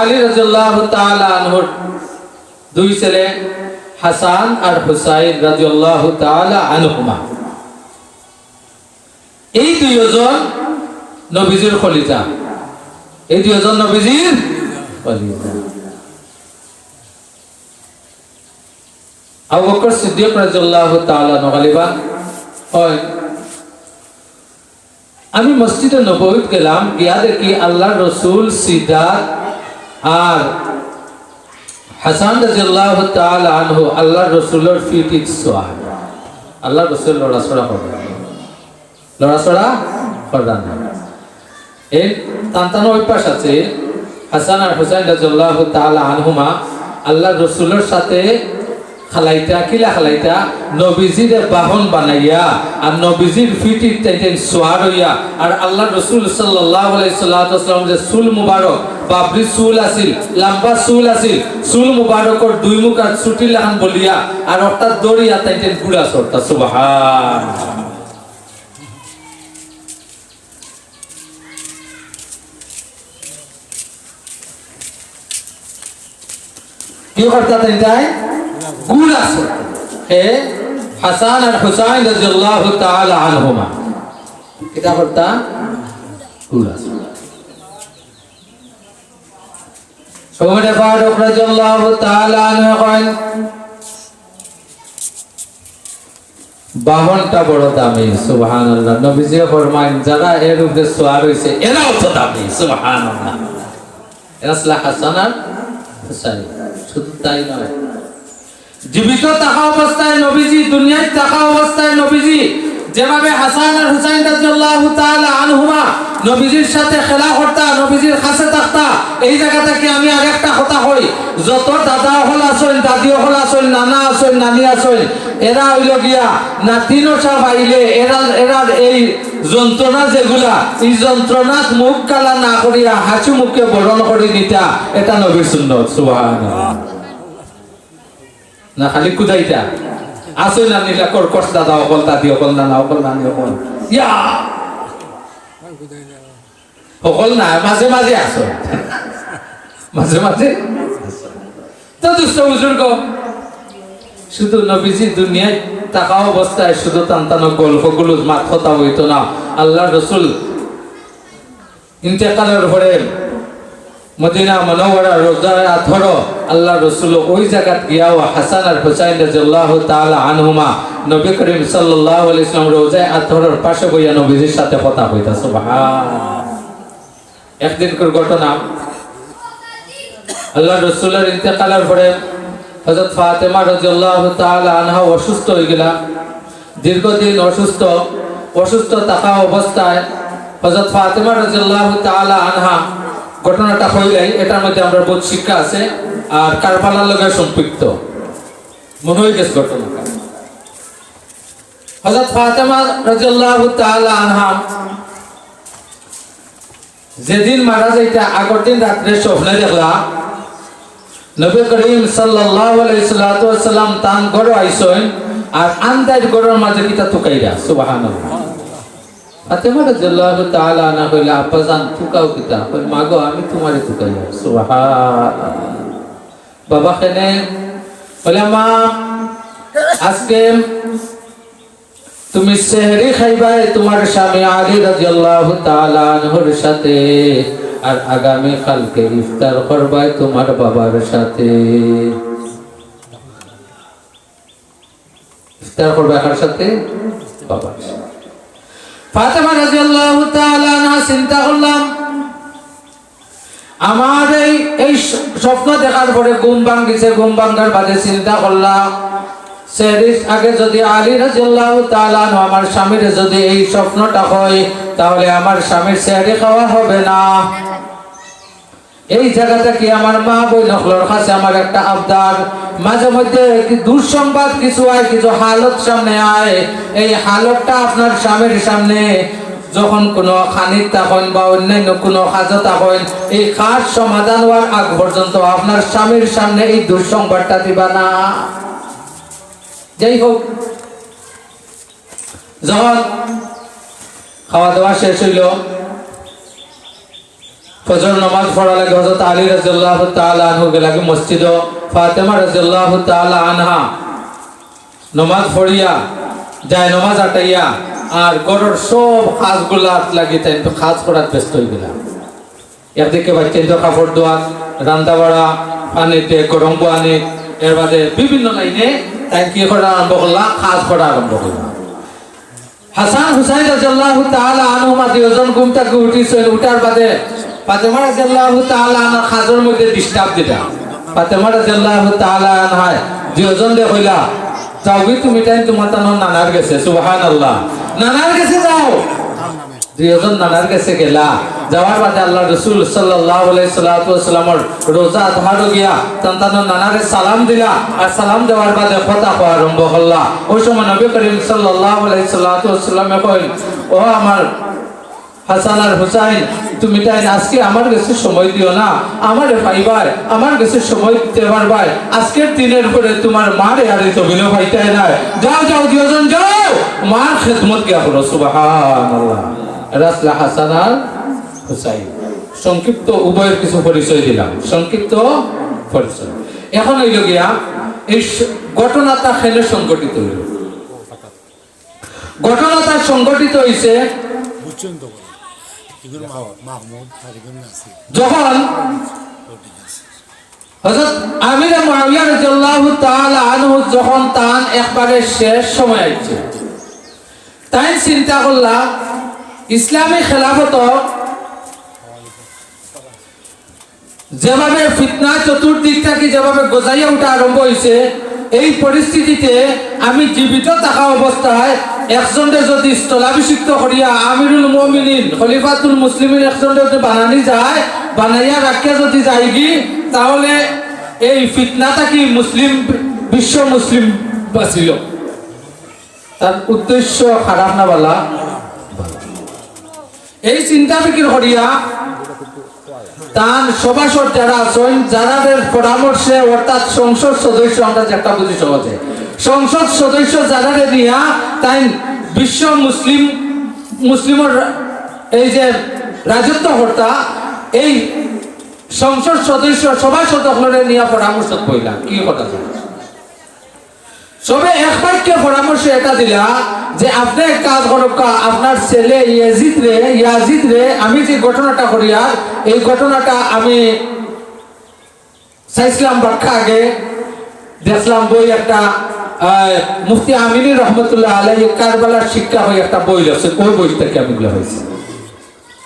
আলী রাদিয়াল্লাহু তাআলা আনহুর দুই ছেলে হাসান আর হুসাইন রাদিয়াল্লাহু তাআলা আনহুমা, এই দুইজন নবীজির খলিফা, এই দুইজন নবীজির খলিফা। আবু বকর সিদ্দিক রাদিয়াল্লাহু তাআলা নগলিবান হয়, আমি মসজিদে নববীতে গেলাম, গিয়া দেখি আল্লাহর রাসূল সিদ্দাত আর হাসান রাদিয়াল্লাহু তাআলা আনহু আল্লাহর রাসূলের ফিটিক সোয়া, আল্লাহর রাসূল লড়াছড়া করেন। এই তান্তানো অভ্যাস আছে, হাসান আর হুসাইন রাদিয়াল্লাহু তাআলা আনহুমা আল্লাহর রাসূলের সাথে খালাইতা নবীজির বাহন বানাইয়া আর নবীজির ফিটির টাইটেন সোয়ার হইয়া, আর আল্লাহর রাসূল সাল্লাল্লাহু আলাইহি ওয়াসাল্লাম যে চুল মুবারক বাবরি চুল আছিল, লম্বা চুল আছিল, চুল মুবারকর দুই মুখ আর ছুটি লাগান বলিয়া আর অর্থাৎ দড়িয়া টাইটেন গুড়া সরতা। সুবহানাল্লাহ। কি করতা তাই গুড়া সরতা। হে হাসান আর হুসাইন রাদিয়াল্লাহু তাআলা আনহুমা এটা করতা গুড়া সরতা। ওমর ফারুক রাদিয়াল্লাহু তাআলা আনহু কইন, বাহনটা বড় দামি। সুবহানাল্লাহ। নবীজি ফরমাইন যারা এর উপরে সওয়ার হইছে এরাও তো দামি। সুবহানাল্লাহ। এরা হলো হাসান আর হুসাইন। শুধু তাই নয়, জীবিত থাকা অবস্থায় নবীজি, দুনিয়ায় থাকা অবস্থায় নবীজি যেভাবে হাসান আর হুসাইন রাদিয়াল্লাহু তাআলা আনহুমা নবীজির সাথে খেলা করতা, নবীজির কাছে থাকতা, এই জায়গা থেকে আমি আরেকটা কথা হই, যত দাদা হল আসেন, দাদি হল আসেন, নানা আসেন, নানি আসেন, এরা হইল গিয়া নাতিনো সব আইলে এরা এই যন্ত্রণা যেগুলা, এই যন্ত্রণাত মুখ কালা না করিয়া হাসি মুখে বরণ করে নিতা, এটা নবীর সুন্নাত। সুবহানাল্লাহ। না খালি কুদাইতা আসেন না নিলা কষ্ট দাদা অকল, দাদি অকল, নানা অকল, নানি অকল, ইয়া সকল না, মাঝে মাঝে আসো, মাঝে মাঝে তো দুষ্ট বুজুর্গ। শুধু নবীজি দুনিয়ায় থাকা অবস্থায় শুধু টানটানো গল্পগুলো মাথা হইতো না। আল্লাহ রাসূল ইন্তেকালের পরে মদিনা মুনাওয়ারা রোজায় 18 আল্লাহ রাসূল ওই জায়গাত গিয়াও হাসান আর হুসাইন রাদিয়াল্লাহু তাআলা আনহুমা নবী করিম সাল্লাল্লাহু আলাইহি ওয়াসাল্লাম রোজায় 18 এর পাশে বইয়া নবীজির সাথে কথা কইতা। সুবহানাল্লাহ। একদিনকার ঘটনা, আল্লাহ রাসূলের ইন্তেকালের পরে হযরত ফাতেমা রাদিয়াল্লাহু তাআলা আনহা অসুস্থ হয়ে গেলা। দীর্ঘদিন অসুস্থ থাকা অবস্থায় হযরত ফাতেমা রাদিয়াল্লাহু তাআলা আনহা ঘটনাটা হইলাই, এটার মধ্যে আমরা বহুত শিক্ষা আছে আর কারবালার লগে সম্পৃক্ত মনে হয়ে গেছে ঘটনাটা। হযরত ফাতেমা রাদিয়াল্লাহু তাআলা আনহা যেদিন মারা যাইতা আগের দিন রাত্রে স্বপ্নে দেখলা নবী করিম সাল্লাল্লাহু আলাইহি ওয়াসাল্লাম তান ঘরে আইছেন আর আন্দাজ ঘরের মাঝে কিতা তুকাইরা। সুবহানাল্লাহ। ফাতেমা রাদিয়াল্লাহু তাআলা আনহা কইলা, আব্বাজান তুকাও কিতা? কই মাগো আমি তোমারে তুকাইয়া। সুবহানাল্লাহ। বাবা কেনে? বলে মা আজকে তুমি সেহরি খাইবাই তোমার স্বামী আলী রাদিয়াল্লাহু তাআলা আনহুর সাথে, আর আগামী কালকে ইফতার করবাই তোমার বাবার সাথে। ইফতার করবে কার সাথে? বাবার সাথে। ফাতেমা রাদিয়াল্লাহু তাআলা আনহা চিন্তা করলাম, আমার এই স্বপ্ন দেখার পরে ঘুম ভাঙিছে, ঘুম ভাঙার বাদে চিন্তা করলাম সেহরির আগে যদি আলী রাদিয়াল্লাহু তাআলা আনহু আমার স্বামীর যদি এই স্বপ্নটা হয় তাহলে আমার স্বামীর সেহরি খাওয়া হবে না। এই জায়গাটা কি আমার মা বই নকলর কাছে আমার একটা আবদার, মাঝে মধ্যে দুঃসংবাদ কিছু হয়, কিছু হালত সামনে আয়, এই হালতটা আপনার স্বামীর সামনে যখন কোনো খানিক তখন বা অন্যান্য কোনো কাজও তখন এই কাজ সমাধান হওয়ার আগ পর্যন্ত আপনার স্বামীর সামনে এই দুঃসংবাদটা দিবা না। যাই হোক, যখন খাওয়া দাওয়া শেষ হইল ফজর নামাজ পড়া লাগে হযরত আলী রাদিয়াল্লাহু তাআলা আনহু গেলাকে মসজিদ ফাতেমা রাদিয়াল্লাহু তাআলা আনহা নামাজ পড়িয়া যায় নামাজ আটাইয়া আর গরর সব কাজগুলা লাগি তাই তো কাজ করার ব্যস্ত হয়ে গেলাম একদিকে বাচ্চা তো কাপড় ধোয়া রান্না বাড়া পানিতে গরম পানি এর বাদে বিভিন্ন লাইনে তাই কি করা আরম্ভ করলাম কাজ করা আরম্ভ করলাম হাসান হুসাইন রাদিয়াল্লাহু তাআলা আনহুমা দুইজন ঘুম থেকে উঠিছেন উঠার বাদে ফাতেমা রাদিয়াল্লাহু তাআলা আনহা কাজের মধ্যে ডিস্টার্ব দিলা ফাতেমা রাদিয়াল্লাহু তাআলা আনহা দুইজন দে কইলা যাও তুমি তাই তোমার তার নানার গেছে সুবহানাল্লাহ নানার কাছে যাও দুইজন নানার কাছে গেলা যাওয়ার বাদে আল্লাহ রাসূল সাল্লাল্লাহু আলাইহি ওয়াসাল্লামের রোজা ধরে গিয়া তার নানারে সালাম দিলা আর সালাম দেওয়ার বাদে কথা কওয়া আরম্ভ করলা ওই সময় নবী করিম সাল্লাল্লাহু আলাইহি ওয়াসাল্লাম কইলেন ও আমার হাসান আর হুসাইন তুমি তাই আজকে আমার কাছে সময় দিও না আমারে পাইবার আমার কাছে সময় দিতে পারবাই আজকের দিনের পরে তোমার মারে আর তো বিনো পাইতাই না যাও যাও দুইজন যাও মার খেদমত কিয়া করো সুবহানাল্লাহ রাসূল হাসান আর হুসাইন সংক্ষিপ্ত উভয়ের কিছু পরিচয় দিলাম সংক্ষিপ্ত পরিচয় এখন হইল গিয়া এই ঘটনাটা খেলে সংগঠিত হইল ঘটনাটা সংগঠিত হইছে যখন হযরত আমির মুআবিয়া রাদিয়াল্লাহু তাআলা আনহু যখন তান একবারে শেষ সময় আইছে তাই চিন্তা করলা ইসলামী খেলাফত যেভাবে ফিতনা চতুর্দিক থেকে যেভাবে গজাইয়া উঠা আরম্ভ হয়েছে এই পরিস্থিতিতে আমি জীবিত থাকা অবস্থায় একজনকে যদি স্থলাভিষিক্ত করিয়া আমিরুল মুমিনিন খলিফাতুল মুসলিমিন একজনকে যদি বানানি যায় বানাইয়া রাখিয়া যদি যায়গি তাহলে এই ফিতনাটা কি মুসলিম বিশ্ব মুসলিম বাঁচিল তার উদ্দেশ্য খারাপ না বলা এই চিন্তা ফিকির করিয়া তান সভাসদ যারা আছেন যাদের পরামর্শে অর্থাৎ সংসদ সদস্য আমরা যেটা বুঝি সহজে সংসদ সদস্য যাদের নিয়া তাই বিশ্ব মুসলিমের এই যে রাজত্ব কর্তা এই সংসদ সদস্য সভাসদ সকলের নিয়া পরামর্শ কইলা কি কথা সবে এক বাক্যে পরামর্শ এটা দিলা যে আপনি এক কাজ করুক আপনার ছেলে ইয়াজিদ রে আমি যে ঘটনাটা করি আর এই ঘটনাটা আমি চাইছিলাম ব্যাখ্যা আগে দেখলাম বই একটা মুফতি আমিনী রহমতুল্লাহ আলাইহি কারবালার শিক্ষা হয়ে একটা বই আছে ওই বই থেকে আমি গুলো হয়েছে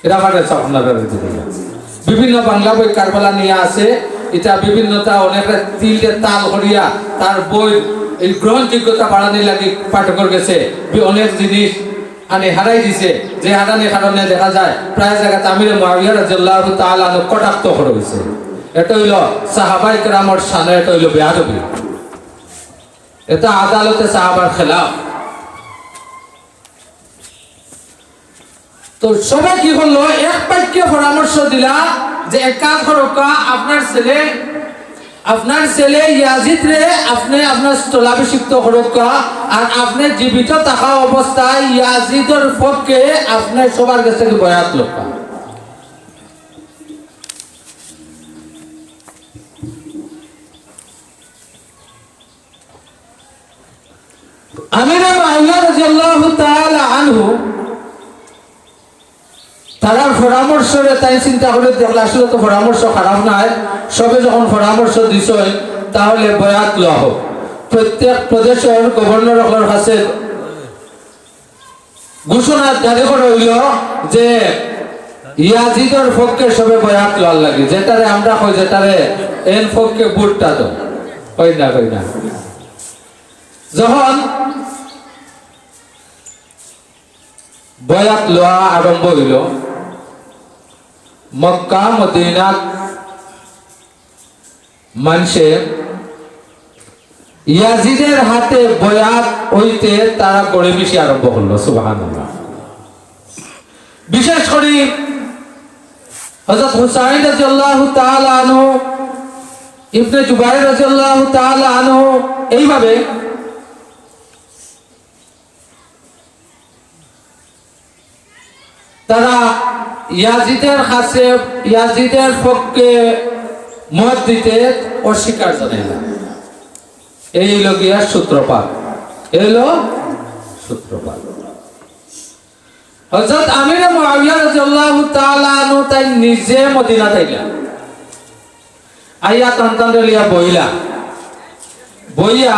এটা আমার কাছে আপনারা বিভিন্ন বাংলা বই কারবালা নিয়ে আছে এটা বিভিন্নতা অনেক তিলকে তাল করিয়া তার বই এই গ্রহণযোগ্যতা বাড়ানোর লাগে পাঠকের গেছে অনেক জিনিস আনে হারাই দিছে যে হারানোর কারণে দেখা যায় প্রায় জায়গাতে আমির মুআবিয়া রাদিয়াল্লাহু তাআলা আনহু কটাক্ষ করা হয়েছে এটা হইল সাহাবায়ে কেরামের শানে এটা হইল বেয়াদবি এটা আদালতে সাহাবার খেলাফ তো সবাই কি করলো এক বাক্যে পরামর্শ দিলা যে এক কাজ করো আপনার ছেলে ইয়াজিদ রে আপনি আপনার স্থলাভিষিক্ত করুক আর আপনি জীবিত থাকা অবস্থায় ইয়াজিদের পক্ষে আপনি সবার কাছ থেকে বয়াত লোক আমির মুআবিয়া রাদিয়াল্লাহু তাআলা আনহু তারা পরামর্শরে তাই চিন্তা করে দেখলে আসলে তো পরামর্শ খারাপ নয় সবে যখন পরামর্শ দিছ তাহলে বয়াত লওয়া হোক প্রত্যেক প্রদেশের গভর্নরের কাছে ঘোষণা জারি করা হইল যে ইয়াজিদের পক্ষে সবে বয়াত লওয়ার লাগে যেটারে আমরা কই যেটারে এন পক্ষে বুটটা তো কই না যখন বয়াত লওয়া আরম্ভ হইল মক্কা মদিনা মানুষে ইয়াজিদের হাতে বয়াত হইতে তারা গড়ে বেশি আরম্ভ করলো সুবহানাল্লাহ বিশেষ করে হযরত হুসাইন রাদিয়াল্লাহু তাআলা আনহু ইবনে জুবাইর রাদিয়াল্লাহু তাআলা আনহু এইভাবে তারা ইয়াজিদের পক্ষে মত দিতে অস্বীকার জানাইল। এই লগিয়া সূত্রপাত, এলো সূত্রপাত। হযরত আমির মুআবিয়া রাদিয়াল্লাহু তাআলা আনহু তাই নিজে মদিনা তাইলা আইয়া তান্তান্ডলিয়া বইয়া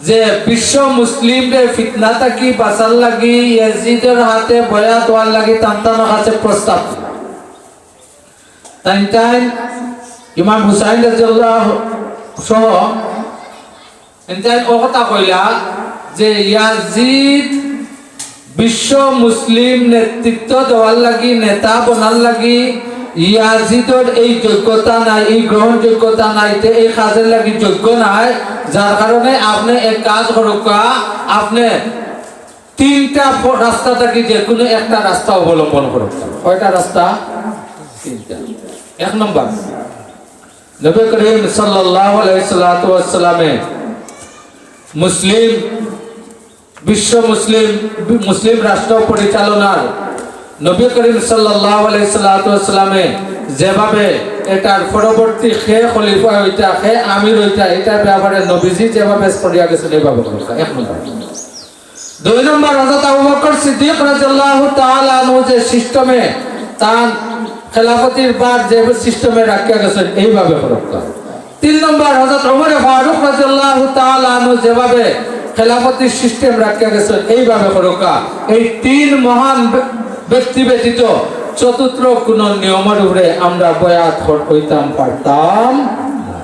যে বিশ্ব মুসলিমদের ফিতনা থাকি বাঁচার লাগি ইয়াজিদের হাতে বয়া দেওয়ার লাগি তান্তানোর কাছে প্রস্তাব তাই ইমাম হুসাইন রাদিয়াল্লাহু সহ ও কথা কইলা যে ইয়াজিদ বিশ্ব মুসলিম নেতৃত্ব দেওয়ার লাগি, নেতা বনার লাগি ইয়াজিদের এই যোগ্যতা নাই, এই গ্রহণযোগ্যতা নাই, এই কাজের লাগি যোগ্য নাই। যার কারণে আপনি এক কাজ করুকা, আপনি তিনটা রাস্তা থাকি যে কোনো একটা রাস্তা অবলম্বন করুক। কয়টা রাস্তা? তিনটা। এক নম্বর, নবী করিম সাল্লাল্লাহু আলাইহি ওয়াসাল্লামে বিশ্ব মুসলিম রাষ্ট্র পরিচালনার নবী করিম সাল্লাল্লাহু আলাইহি ওয়াসাল্লামে যেভাবে এটার পরবর্তী খলিফা হইতা আমির হইতা এটার ব্যাপারে নবীজি যেভাবে করিয়া গেছেন এইভাবে করুক। এক নম্বর। দুই নম্বর, হযরত আবু বকর সিদ্দিক রাদিয়াল্লাহু তাআলা আনহু যে সিস্টেমে তার খেলাফতির বার যে সিস্টেমে রাখিয়া গেছেন এইভাবে করুক। তিন নম্বর, হযরত ওমর ফারুক রাদিয়াল্লাহু তাআলা আনহু যেভাবে খেলাফতির সিস্টেম রাখিয়া গেছেন এইভাবে করুক। এই তিন মহান ব্যক্তি ব্যতীত চতুর্থ কোন নিয়মের উপরে আমরা বয়াত হইতাম পারতাম না।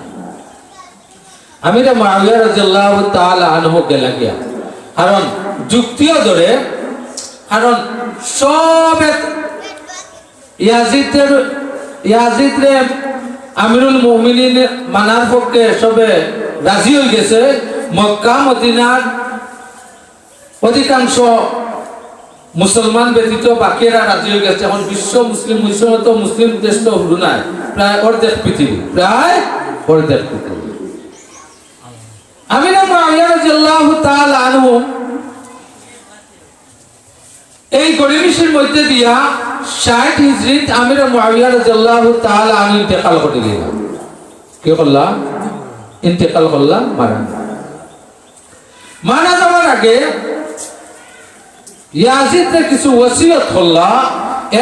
আমির মুআবিয়া রাদিয়াল্লাহু তাআলা আনহু গেলাগিয়া কারণ যুক্তিও ধরে, কারণ সব ইয়াজিদরে আমিরুল মুমিনিন মানার পক্ষে সবে রাজি হয়ে গেছে। মক্কা মদিনার অধিকাংশ মুসলমান ব্যতীত বাকিরা রাজি হয়ে গেছে। এখন বিশ্ব মুসলিম দেশ তো হলো নাই, প্রায় অর্ধেক পৃথিবী, আমির মুআবিয়া রাদিয়াল্লাহু তাআলা আনহু এই গরিমিশের মধ্যে দিয়া 60 হিজরিত আমির মুআবিয়া রাদিয়াল্লাহু তাআলা আনহু ইন্তেকাল করে গেল। কি করলা? ইন্তেকাল করলা, মারা যাওয়ার আগে ইয়াজিদের কিছু ওসিয়ত করলা।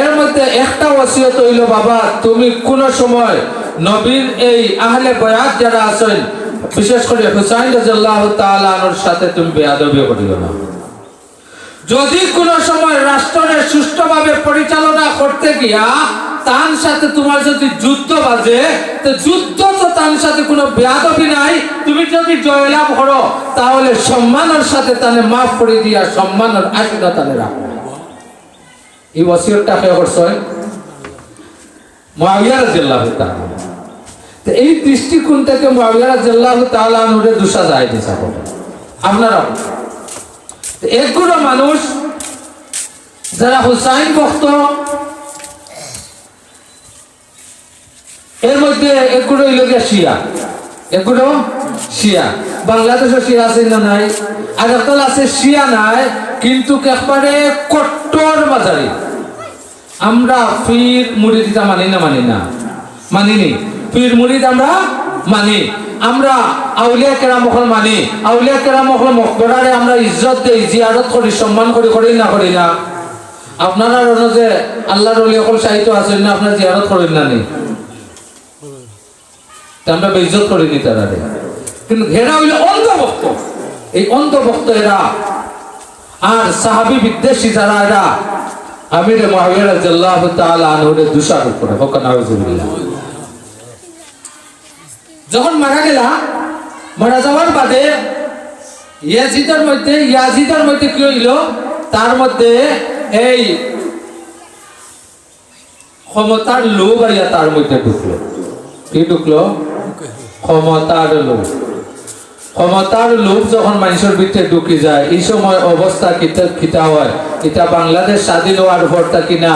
এর মধ্যে একটা ওসিয়ত হইল, বাবা তুমি কোন সময় নবীর এই আহলে বয়াত যারা আছেন, বিশেষ করে হুসাইন রাদিয়াল্লাহু তাআলা আনহুর সাথে তুমি বেয়াদবি করিও না। যদি কোন সময় রাষ্ট্রের সুষ্ঠুভাবে পরিচালনা করতে গিয়া তার সাথে তোমার যদি যুদ্ধ বাজে, তো যুদ্ধ তো তার সাথে কোনো বেয়াদবি নাই, তুমি যদি জয়লাভ করো তাহলে সম্মানের সাথে তানে মাফ করে দিয়া সম্মানের আশীর্বাদ তানে রাখো। এই ওসিয়তটা কে করছেন? মুআবিয়া রাদিয়াল্লাহু তাআলা। তো এই দৃষ্টিকোণ থেকে মুআবিয়া রাদিয়াল্লাহু তাআলা আনহুরে দুসা যায় দিছা বলে আপনারা একগুলো মানুষ যারা হুসাইন ভক্ত, এর মধ্যে একগুলো শিয়া। বাংলাদেশে শিয়া আছে না নাই? আর একটা আছে শিয়া নাই, কিন্তু একবারে কট্টর মাঝারি। আমরা পীর মুরিদিটা মানিনি। পীর মুরিদ আমরা মানি, আমরা আউলিয়া কেরাম মানি। আউলিয়া কেরাম মকবরারে আমরা ইজ্জত দেই, জিয়ারত করি, সম্মান করি না। আপনারা যে আল্লাহর ওলি সকল সাহিত্য আছেন না, আপনারা জিয়ারত করেন না নি? আমরা বেইজ্জত করিনি তারা। কিন্তু এরা হইল অন্ধভক্ত। এই অন্ধভক্ত এরা আর সাহাবী বিদ্বেষী যারা, এরা আমির মুআবিয়া রাদিয়াল্লাহু তাআলা আনহুরে দোষারোপ করে। নাউযুবিল্লাহ। যখন মারা যাওয়ার বাদে ইয়াজিদের মধ্যে কি হইল? তার মধ্যে এই ক্ষমতার লোভ আইয়া তার মধ্যে ঢুকলো। কি ঢুকলো? ক্ষমতার লোভ যখন মানুষের ভিতরে ঢুকি যায়, এই সময় অবস্থা কিতা হয়। এটা বাংলাদেশ স্বাধীন হওয়ার পর থাকি না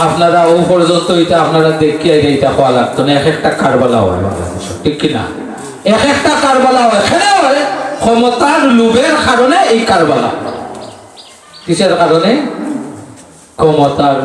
আপনারা ও পর্যন্ত এটা আপনারা দেখিয়ে এটা হওয়া লাগতো না। এক একটা কারবালা হয় বাংলাদেশ, ঠিক কিনা? এক একটা কারবালা হয়, এখানে হয় ক্ষমতার লোভের কারণে। এই কারবালা কিসের কারণে? ক্ষমতার